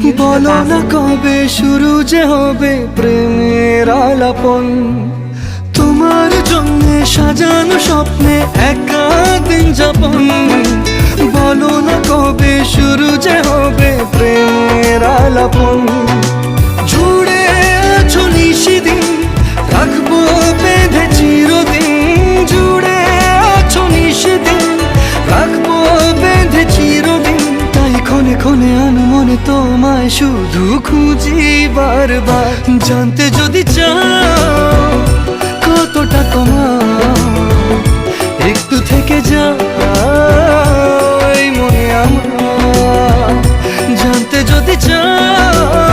বলো না কবে শুরু যে হবে প্রেমের আলাপন, তোমার জন্য সাজানো স্বপ্নে একা দিন যাপন। বলো না কবে শুরু যে হবে প্রেমের আলাপন, জুড়ে আছো নিশিদিন রাখবো বেঁধে চিরদিন। জুড়ে আছো নিশিদিন রাখবো বেঁধে চিরদিন, তাই ক্ষণে ক্ষণে আমি মনে তোমায় শুধু খুঁজি বারবার। জানতে যদি চাও কতটা তোমার, একটু থেকে যাও এই মনে আমার। জানতে যদি চাও